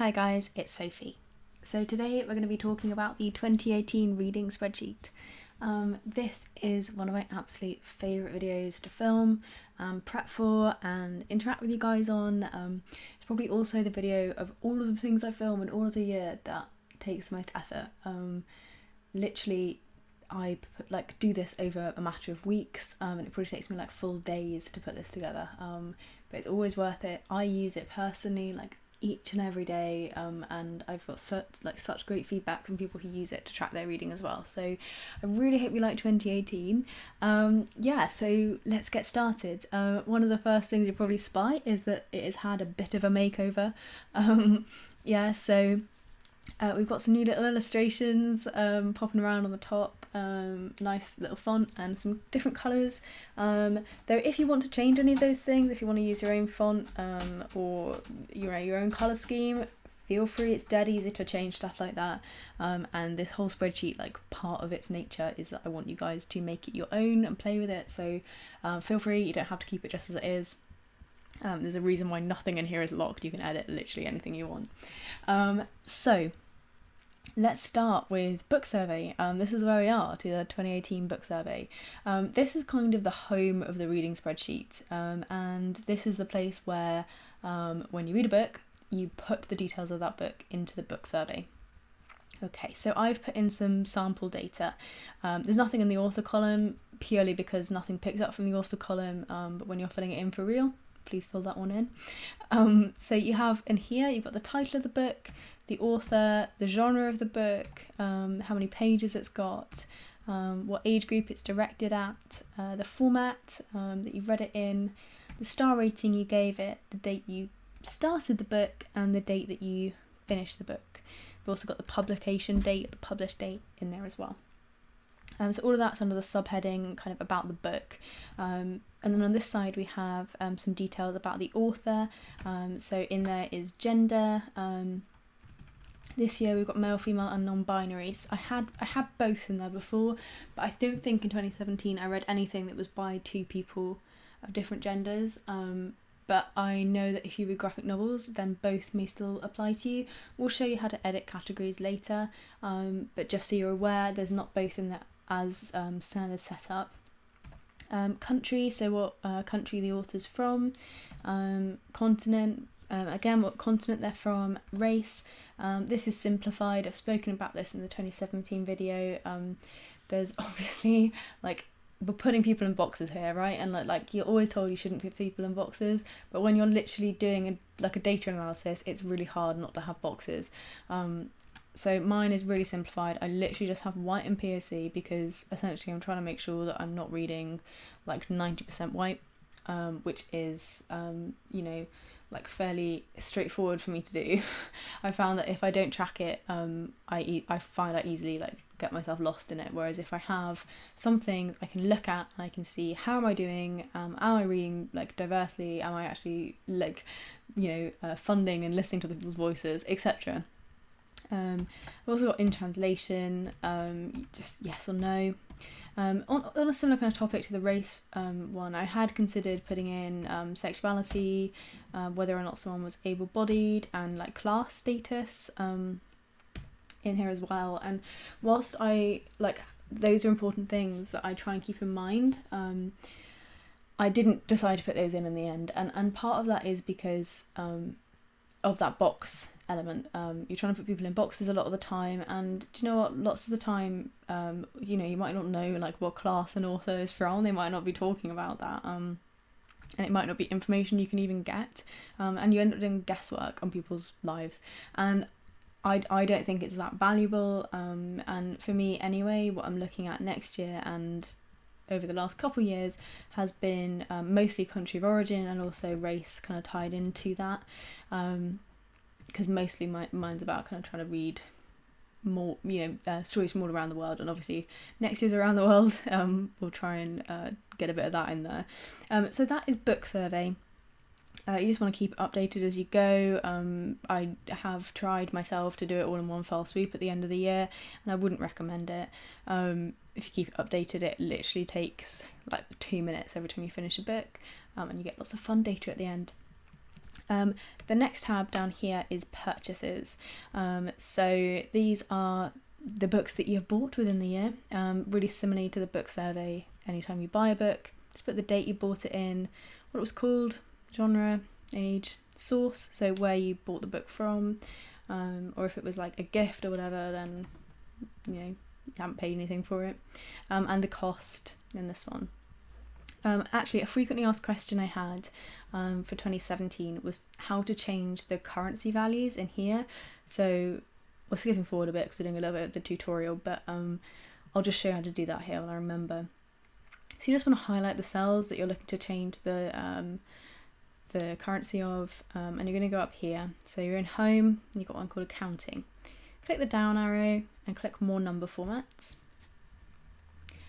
Hi guys, it's Sophie. So today we're going to be talking about the 2018 reading spreadsheet. This is one of my absolute favourite videos to film, prep for and interact with you guys on. It's probably also the video of all of the things I film and all of the year that takes the most effort. Literally I do this over a matter of weeks, and it probably takes me full days to put this together, but it's always worth it. I use it personally each and every day, and I've got such great feedback from people who use it to track their reading as well, so I really hope you like 2018. So let's get started. One of the first things you'll probably spy is that it has had a bit of a makeover. We've got some new little illustrations popping around on the top, nice little font and some different colours. Though if you want to change any of those things, if you want to use your own font or your own colour scheme, feel free. It's dead easy to change stuff like that. And this whole spreadsheet, part of its nature is that I want you guys to make it your own and play with it. So feel free, you don't have to keep it just as it is. There's a reason why nothing in here is locked. You can edit literally anything you want. So let's start with book survey. This is where we are, to the 2018 book survey. This is kind of the home of the reading spreadsheet, and this is the place where when you read a book, you put the details of that book into the book survey. Okay, so I've put in some sample data. There's nothing in the author column, purely because nothing picks up from the author column, but when you're filling it in for real, please fill that one in. So you have in here, you've got the title of the book, the author, the genre of the book, how many pages it's got, what age group it's directed at, the format that you've read it in, the star rating you gave it, the date you started the book, and the date that you finished the book. We've also got the publication date, the published date in there as well. So all of that's under the subheading kind of about the book. And then on this side we have some details about the author. So in there is gender. This year we've got male, female and non-binaries. I had both in there before, but I don't think in 2017 I read anything that was by two people of different genders. But I know that if you read graphic novels, then both may still apply to you. We'll show you how to edit categories later, but just so you're aware, there's not both in there as standard setup. Country, so what country the author's from. Continent, again what continent they're from. Race, this is simplified. I've spoken about this in the 2017 video. There's obviously we're putting people in boxes here, right? And you're always told you shouldn't put people in boxes, but when you're literally doing a data analysis, it's really hard not to have boxes. So mine is really simplified. I literally just have white and POC because essentially I'm trying to make sure that I'm not reading 90% white, which is fairly straightforward for me to do. I found that if I don't track it, I find I easily get myself lost in it, whereas if I have something I can look at and I can see how am I doing, am I reading diversely, am I actually funding and listening to the people's voices, etc. I've also got in translation, just yes or no. On a similar kind of topic to the race one, I had considered putting in sexuality, whether or not someone was able-bodied, and class status in here as well. And whilst I those are important things that I try and keep in mind, I didn't decide to put those in the end, and part of that is because of that box element. You're trying to put people in boxes a lot of the time, and do you know what, lots of the time you might not know what class an author is from. They might not be talking about that, and it might not be information you can even get, and you end up doing guesswork on people's lives, and I don't think it's that valuable, and for me anyway, what I'm looking at next year and over the last couple of years has been mostly country of origin and also race kind of tied into that, because mostly mine's about kind of trying to read more stories from all around the world, and obviously next year's around the world. We'll try and get a bit of that in there. So that is book survey. You just want to keep it updated as you go. I have tried myself to do it all in one fell swoop at the end of the year, and I wouldn't recommend it. If you keep it updated, it literally takes 2 minutes every time you finish a book, and you get lots of fun data at the end. The next tab down here is purchases. So these are the books that you have bought within the year, really similarly to the book survey. Anytime you buy a book, just put the date you bought it in, what it was called, genre, age, source, so where you bought the book from, or if it was like a gift or whatever, then you haven't paid anything for it, and the cost in this one. Actually, a frequently asked question I had for 2017 was how to change the currency values in here. So we're skipping forward a bit because we're doing a little bit of the tutorial, but I'll just show you how to do that here when I remember. So you just want to highlight the cells that you're looking to change the currency of, and you're going to go up here. So you're in home, you've got one called accounting. Click the down arrow and click more number formats.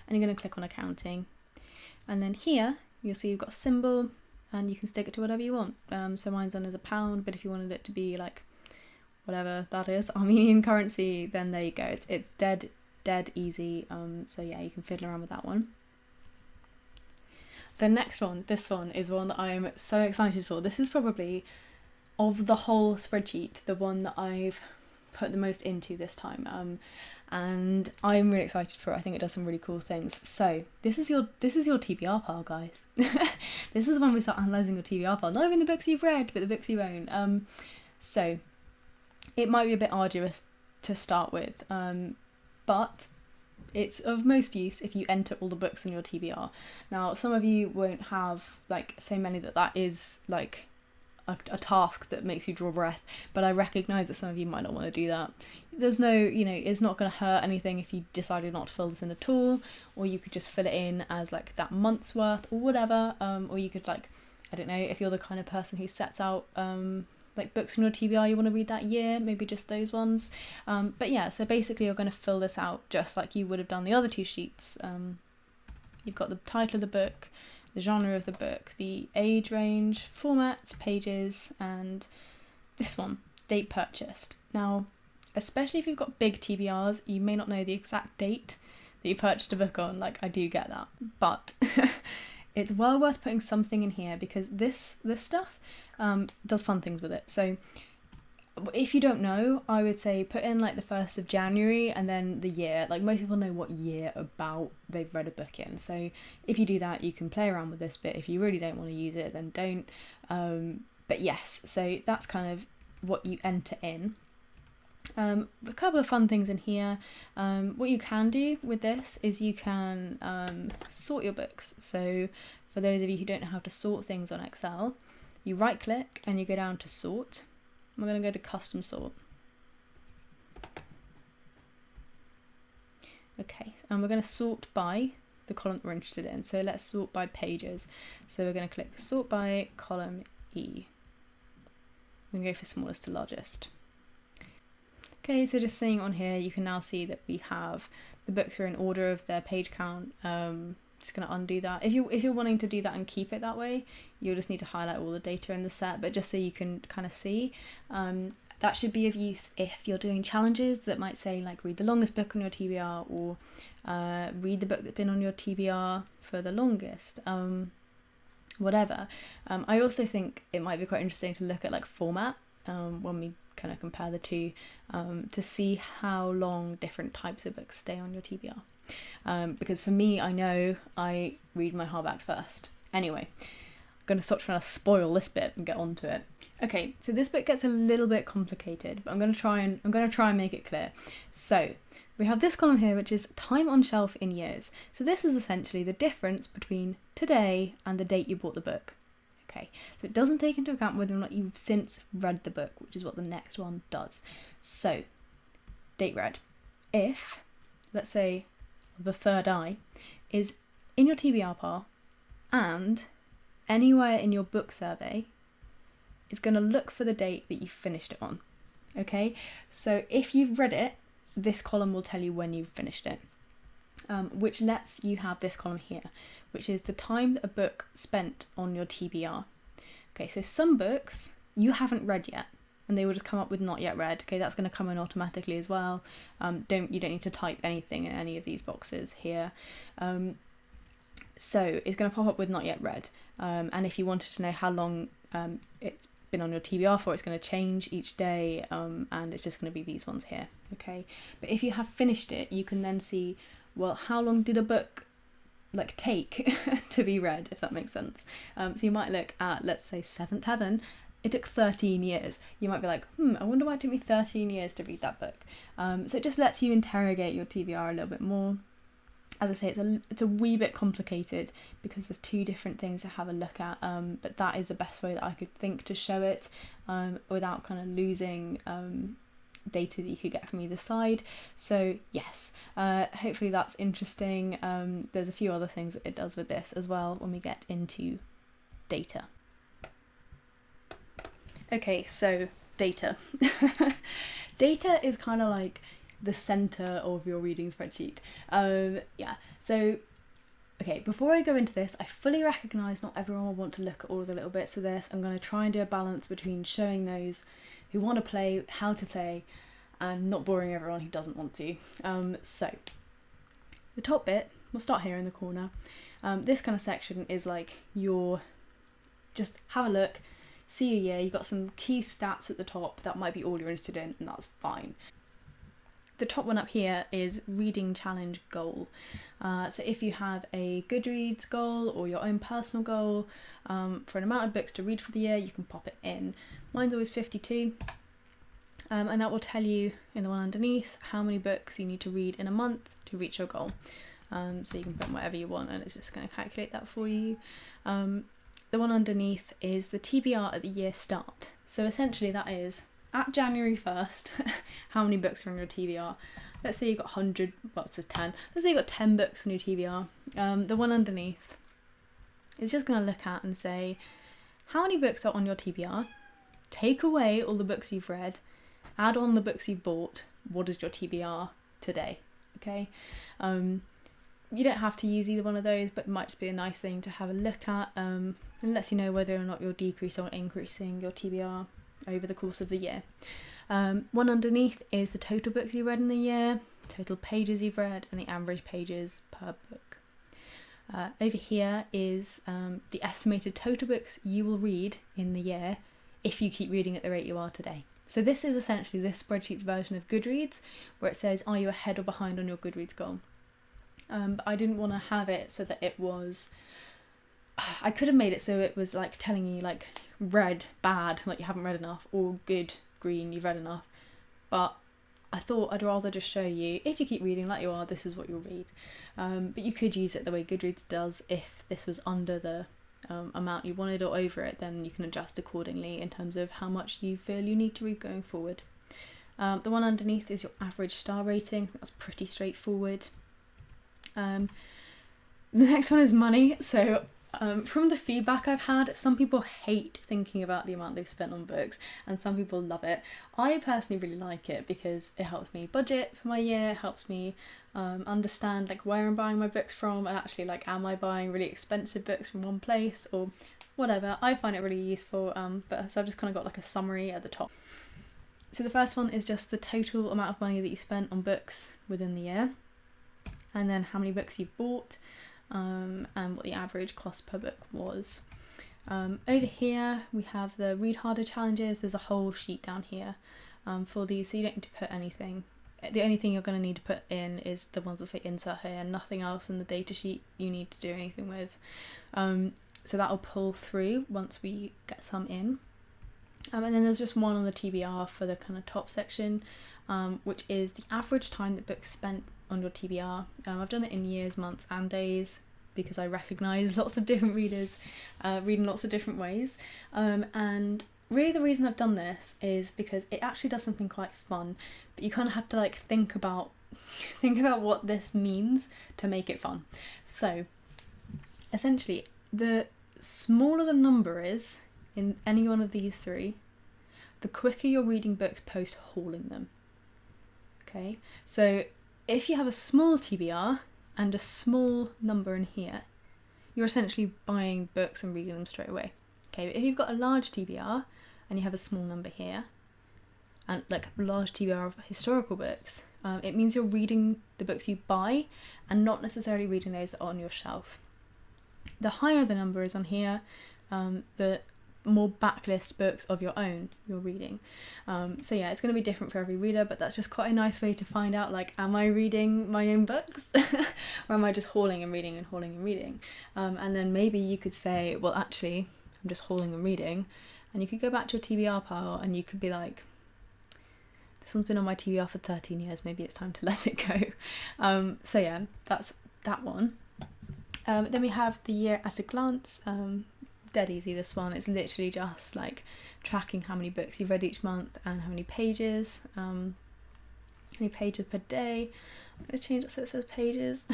And you're going to click on accounting. And then here, you'll see you've got a symbol and you can stick it to whatever you want. So mine's on as a pound, but if you wanted it to be like whatever that is, Armenian currency, then there you go. It's dead easy. So yeah, you can fiddle around with that one. The next one, this one is one that I'm so excited for. This is probably, of the whole spreadsheet, the one that I've put the most into this time. And I'm really excited for it. I think it does some really cool things. So this is your TBR pile, guys. This is when we start analysing your TBR pile. Not even the books you've read, but the books you own. So it might be a bit arduous to start with, but it's of most use if you enter all the books in your TBR. Now, some of you won't have like so many that is like a task that makes you draw breath, but I recognise that some of you might not want to do that. There's no, it's not going to hurt anything if you decided not to fill this in at all, or you could just fill it in as like that month's worth or whatever, or you could like, I don't know, if you're the kind of person who sets out like books from your TBR you want to read that year, maybe just those ones. But yeah, so basically you're going to fill this out just like you would have done the other two sheets. You've got the title of the book, the genre of the book, the age range, format, pages, and this one, date purchased. Now, especially if you've got big TBRs, you may not know the exact date that you purchased a book on, like I do get that, but it's well worth putting something in here because this stuff does fun things with it. So if you don't know, I would say put in like the 1st of January and then the year. Like most people know what year about they've read a book in. So if you do that, you can play around with this bit. If you really don't want to use it, then don't. But yes, so that's kind of what you enter in. A couple of fun things in here. What you can do with this is you can sort your books. So for those of you who don't know how to sort things on Excel, you right click and you go down to sort. I'm going to go to custom sort. Okay, and we're going to sort by the column we're interested in. So let's sort by pages. So we're going to click sort by column E. We can go for smallest to largest. Okay, so just seeing on here, you can now see that we have the books are in order of their page count. Just going to undo that. If you're wanting to do that and keep it that way, you'll just need to highlight all the data in the set, but just so you can kind of see, that should be of use if you're doing challenges that might say like read the longest book on your TBR, or read the book that's been on your TBR for the longest, whatever. I also think it might be quite interesting to look at like format when we kind of compare the two, to see how long different types of books stay on your TBR. Because for me, I know I read my hardbacks first. Anyway, I'm going to stop trying to spoil this bit and get on to it. Okay, so this bit gets a little bit complicated, but I'm going to try and make it clear. So we have this column here, which is time on shelf in years. So this is essentially the difference between today and the date you bought the book. Okay, so it doesn't take into account whether or not you've since read the book, which is what the next one does. So, date read. If, let's say, the third eye is in your TBR pile and anywhere in your book survey, it's going to look for the date that you finished it on. Okay, so if you've read it, this column will tell you when you've finished it, which lets you have this column here, which is the time that a book spent on your TBR. Okay, so some books you haven't read yet, and they will just come up with not yet read. Okay, that's going to come in automatically as well. You don't need to type anything in any of these boxes here. So it's going to pop up with not yet read. And if you wanted to know how long it's been on your TBR for, it's going to change each day, and it's just going to be these ones here, okay? But if you have finished it, you can then see, well, how long did a book like take to be read, if that makes sense. So you might look at, let's say, Seventh Heaven. It took 13 years. You might be like, I wonder why it took me 13 years to read that book. So it just lets you interrogate your TBR a little bit more. As I say, it's a wee bit complicated because there's two different things to have a look at, but that is the best way that I could think to show it without kind of losing data that you could get from either side. So yes, hopefully that's interesting. There's a few other things that it does with this as well when we get into data. Okay, so data. Data is kind of like the center of your reading spreadsheet. Yeah, so okay, before I go into this, I fully recognise not everyone will want to look at all of the little bits of this. I'm going to try and do a balance between showing those who want to play, how to play, and not boring everyone who doesn't want to. So the top bit, we'll start here in the corner. This kind of section is like your, just have a look, see a year, you've got some key stats at the top, that might be all you're interested in, and that's fine. The top one up here is reading challenge goal. So if you have a Goodreads goal or your own personal goal for an amount of books to read for the year, you can pop it in. Mine's always 52, and that will tell you in the one underneath how many books you need to read in a month to reach your goal. So you can put whatever you want and it's just going to calculate that for you. The one underneath is the TBR at the year start. So essentially that is at January 1st, how many books are on your TBR. Let's say you've got 100, well it says 10, let's say you've got 10 books on your TBR. The one underneath is just going to look at and say, how many books are on your TBR? Take away all the books you've read, add on the books you've bought, what is your TBR today, okay? You don't have to use either one of those, but it might just be a nice thing to have a look at, and lets you know whether or not you're decreasing or increasing your TBR over the course of the year. One underneath is the total books you read in the year, total pages you've read, and the average pages per book. Over here is the estimated total books you will read in the year if you keep reading at the rate you are today. So this is essentially this spreadsheet's version of Goodreads, where it says, are you ahead or behind on your Goodreads goal? But I didn't want to have it so that it was, I could have made it so it was like telling you like red, bad, like you haven't read enough, or good, green, you've read enough. But I thought I'd rather just show you, if you keep reading like you are, this is what you'll read. But you could use it the way Goodreads does. If this was under the amount you wanted or over it, then you can adjust accordingly in terms of how much you feel you need to read going forward. The one underneath is your average star rating. That's pretty straightforward. The next one is money. So from the feedback I've had, some people hate thinking about the amount they've spent on books and some people love it. I personally really like it because it helps me budget for my year, helps me understand like where I'm buying my books from, and actually like, am I buying really expensive books from one place or whatever. I find it really useful, but so I've just kind of got like a summary at the top. So the first one is just the total amount of money that you spent on books within the year, and then how many books you've bought, and what the average cost per book was. Over here we have the read harder challenges. There's a whole sheet down here for these, so you don't need to put anything. The only thing you're going to need to put in is the ones that say insert here, and nothing else in the data sheet you need to do anything with. So that will pull through once we get some in. And then there's just one on the TBR for the kind of top section, which is the average time that books spent on your TBR. I've done it in years, months and days because I recognise lots of different readers reading lots of different ways. And really the reason I've done this is because it actually does something quite fun, but you kind of have to like think about what this means to make it fun. So essentially, the smaller the number is in any one of these three, the quicker you're reading books post hauling them. Okay, so if you have a small TBR and a small number in here, you're essentially buying books and reading them straight away. Okay, but if you've got a large TBR and you have a small number here, and like a large TBR of historical books, it means you're reading the books you buy and not necessarily reading those that are on your shelf. The higher the number is on here, the more backlist books of your own you're reading. So yeah, it's going to be different for every reader, but that's just quite a nice way to find out, like, am I reading my own books or am I just hauling and reading and hauling and reading? And then maybe you could say, well, actually I'm just hauling and reading, and you could go back to your TBR pile and you could be like, this one's been on my TBR for 13 years, maybe it's time to let it go. So yeah, that's that one. Then we have the year at a glance. Dead easy, this one. It's literally just like tracking how many books you've read each month and how many pages per day. I'm going to change it so it says pages.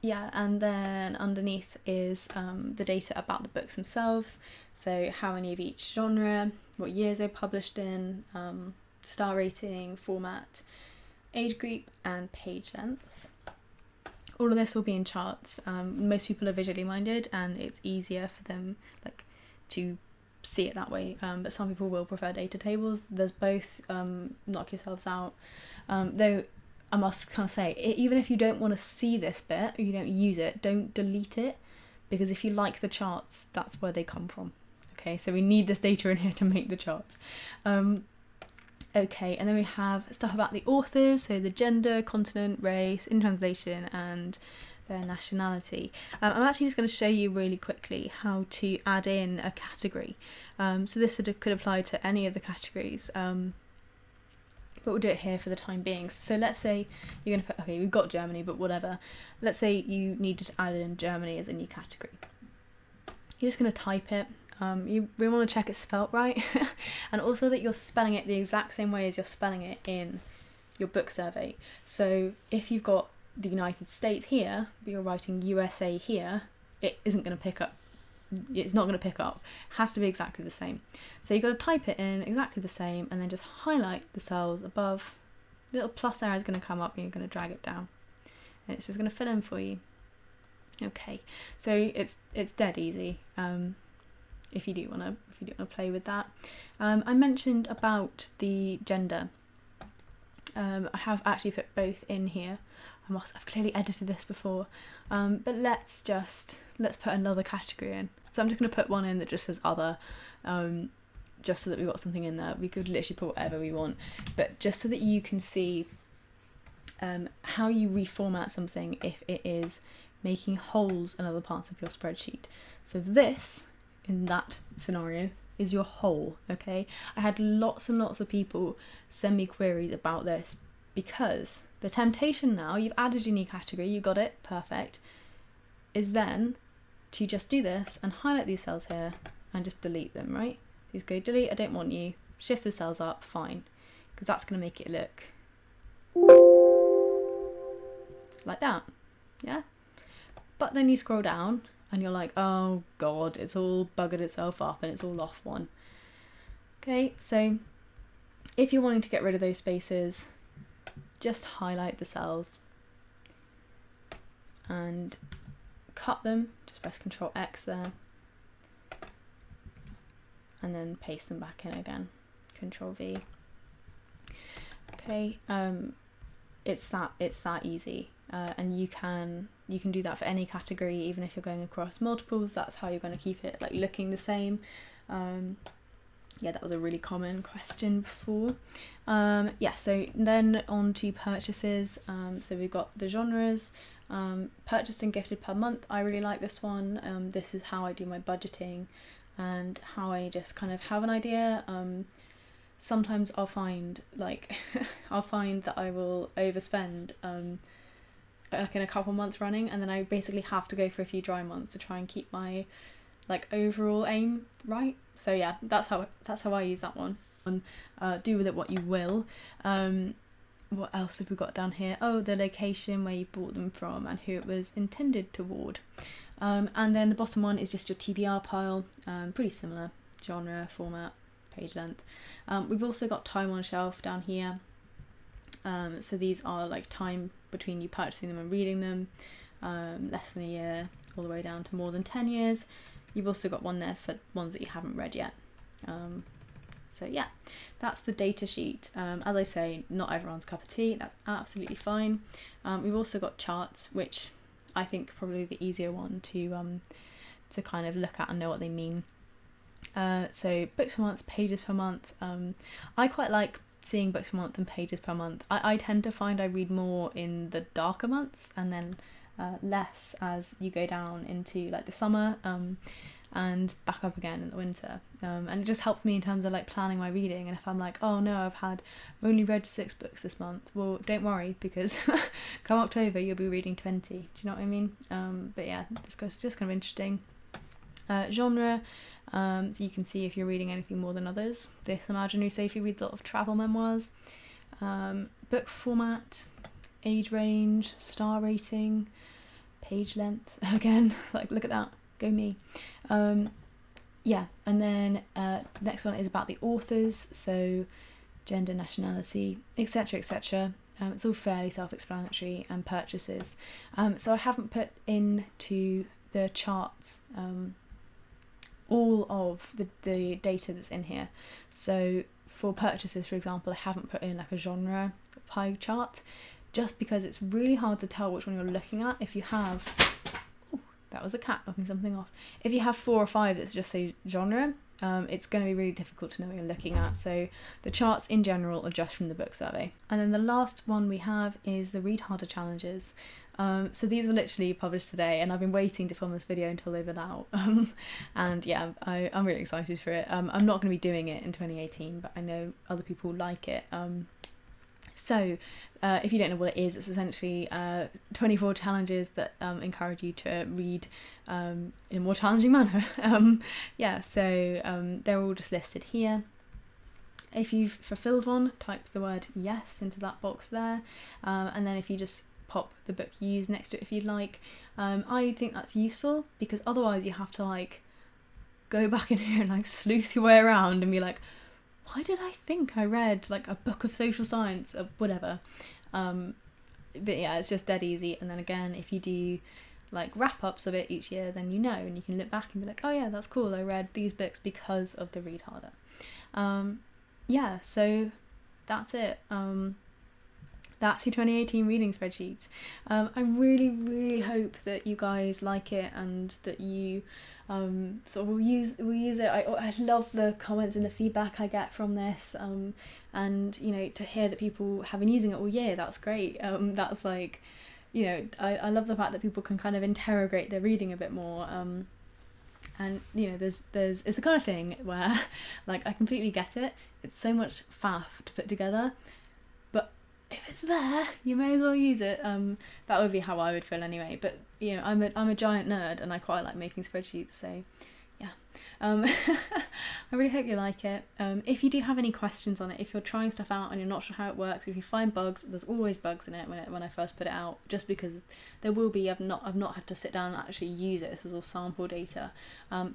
Yeah, and then underneath is the data about the books themselves. So how many of each genre, what years they're published in, star rating, format, age group, and page length. All of this will be in charts. Most people are visually minded and it's easier for them like to see it that way, but some people will prefer data tables. There's both. Knock yourselves out. Though I must kind of say, even if you don't want to see this bit or you don't use it, don't delete it, because if you like the charts, that's where they come from. Okay, so we need this data in here to make the charts. Okay, and then we have stuff about the authors, so the gender, continent, race, in translation, and their nationality. I'm actually just going to show you really quickly how to add in a category. So this sort of could apply to any of the categories, but we'll do it here for the time being. So let's say you're going to put, okay, we've got Germany, but whatever. Let's say you needed to add in Germany as a new category. You're just going to type it. You really want to check it's spelt right and also that you're spelling it the exact same way as you're spelling it in your book survey. So if you've got the United States here but you're writing USA here, it isn't going to pick up. It's not going to pick up. It has to be exactly the same. So you've got to type it in exactly the same and then just highlight the cells above. The little plus arrow is going to come up and you're going to drag it down and it's just going to fill in for you. Okay, so it's dead easy. If you do want to play with that. I mentioned about the gender. I have actually put both in here. I've clearly edited this before, but let's put another category in. So I'm just going to put one in that just says other, just so that we've got something in there. We could literally put whatever we want, but just so that you can see how you reformat something if it is making holes in other parts of your spreadsheet. So this, in that scenario, is your whole. Okay, I had lots and lots of people send me queries about this because the temptation now, you've added your new category, you got it, perfect, is then to just do this and highlight these cells here and just delete them, right? So just go delete, I don't want you, shift the cells up, fine, because that's going to make it look like that, yeah? But then you scroll down and you're like, oh god, it's all buggered itself up and it's all off one. Okay, so if you're wanting to get rid of those spaces, just highlight the cells and cut them, just press Ctrl X there, and then paste them back in again, Ctrl V. Okay, it's that easy. And you can do that for any category, even if you're going across multiples. That's how you're going to keep it like looking the same. Yeah, that was a really common question before. Yeah, so then on to purchases. So we've got the genres, purchased and gifted per month. I really like this one. This is how I do my budgeting and how I just kind of have an idea. Sometimes I'll find like I'll find that I will overspend like in a couple months running, and then I basically have to go for a few dry months to try and keep my like overall aim right. So yeah, that's how I use that one. Do with it what you will. What else have we got down here? Oh, the location where you bought them from and who it was intended toward. And then the bottom one is just your TBR pile. Pretty similar, genre, format, page length. We've also got time on shelf down here. So these are like time between you purchasing them and reading them, less than a year all the way down to more than 10 years. You've also got one there for ones that you haven't read yet. So yeah, that's the data sheet. As I say, not everyone's cup of tea, that's absolutely fine. We've also got charts, which I think probably the easier one to kind of look at and know what they mean. So books per month, pages per month. I quite like seeing books per month and pages per month. I tend to find I read more in the darker months, and then less as you go down into like the summer, and back up again in the winter. And it just helps me in terms of like planning my reading. And if I'm like, oh no, I've only read 6 books this month, well, don't worry, because come October you'll be reading 20. Do you know what I mean? But yeah, this goes just kind of interesting. Genre, so you can see if you're reading anything more than others. This imaginary Sophie reads a lot of travel memoirs. Book format, age range, star rating, page length. Again, like, look at that, go me. Yeah, and then next one is about the authors, so gender, nationality, etc, etc. It's all fairly self-explanatory, and purchases. So I haven't put into the charts all of the data that's in here. So for purchases, for example, I haven't put in like a genre pie chart, just because it's really hard to tell which one you're looking at. If you have, oh, that was a cat knocking something off. If you have 4 or 5 that just say genre, it's going to be really difficult to know what you're looking at. So the charts in general are just from the book survey. And then the last one we have is the Read Harder challenges. So these were literally published today, and I've been waiting to film this video until they've been out. And yeah, I'm really excited for it. I'm not going to be doing it in 2018, but I know other people like it. So if you don't know what it is, it's essentially 24 challenges that encourage you to read in a more challenging manner. Yeah, so they're all just listed here. If you've fulfilled one, type the word yes into that box there, and then if you just pop the book you use next to it if you'd like. I think that's useful, because otherwise you have to like go back in here and like sleuth your way around and be like, why did I think I read like a book of social science or whatever. But yeah, it's just dead easy. And then again, if you do like wrap-ups of it each year, then you know, and you can look back and be like, oh yeah, that's cool, I read these books because of the Read Harder. Yeah, so that's it. That's your 2018 reading spreadsheet. I really, really hope that you guys like it, and that you sort of will use it. I love the comments and the feedback I get from this, and you know, to hear that people have been using it all year, that's great. That's like, you know, I love the fact that people can kind of interrogate their reading a bit more. And you know, there's it's the kind of thing where like I completely get it. It's so much faff to put together, but if it's there, you may as well use it. That would be how I would feel anyway. But you know, I'm a giant nerd, and I quite like making spreadsheets. So yeah, I really hope you like it. If you do have any questions on it, if you're trying stuff out and you're not sure how it works, if you find bugs, there's always bugs in it when I first put it out. Just because there will be. I've not had to sit down and actually use it. This is all sample data.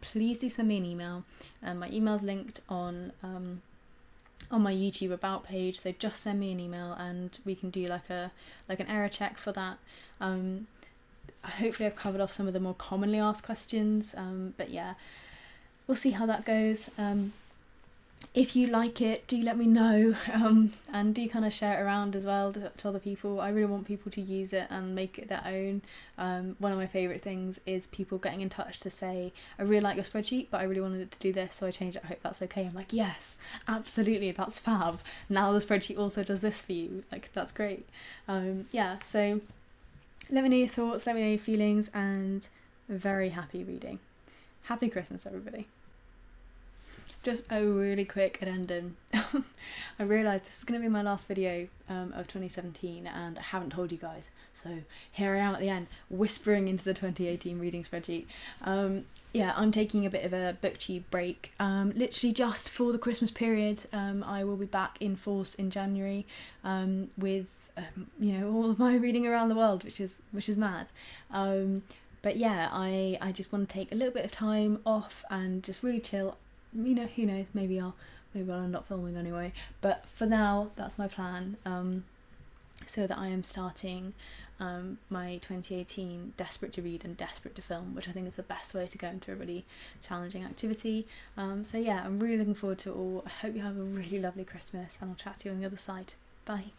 Please do send me an email. My email's linked on my YouTube about page, so just send me an email and we can do like an error check for that. Hopefully I've covered off some of the more commonly asked questions, but yeah, we'll see how that goes. If you like it, do let me know, and do kind of share it around as well to other people. I really want people to use it and make it their own. One of my favourite things is people getting in touch to say, I really like your spreadsheet, but I really wanted it to do this, so I changed it, I hope that's okay. I'm like, yes, absolutely, that's fab. Now the spreadsheet also does this for you. Like, that's great. Yeah, so let me know your thoughts, let me know your feelings, and very happy reading. Happy Christmas, everybody. Just a really quick addendum. I realised this is going to be my last video of 2017, and I haven't told you guys, so here I am at the end, whispering into the 2018 reading spreadsheet. Yeah, I'm taking a bit of a booktube break, literally just for the Christmas period. I will be back in force in January with you know, all of my reading around the world, which is mad. But yeah, I just want to take a little bit of time off and just really chill. You know, who knows, maybe I'll end up filming anyway, but for now that's my plan, so that I am starting my 2018 desperate to read and desperate to film, which I think is the best way to go into a really challenging activity. So yeah, I'm really looking forward to it all. I hope you have a really lovely Christmas, and I'll chat to you on the other side. Bye.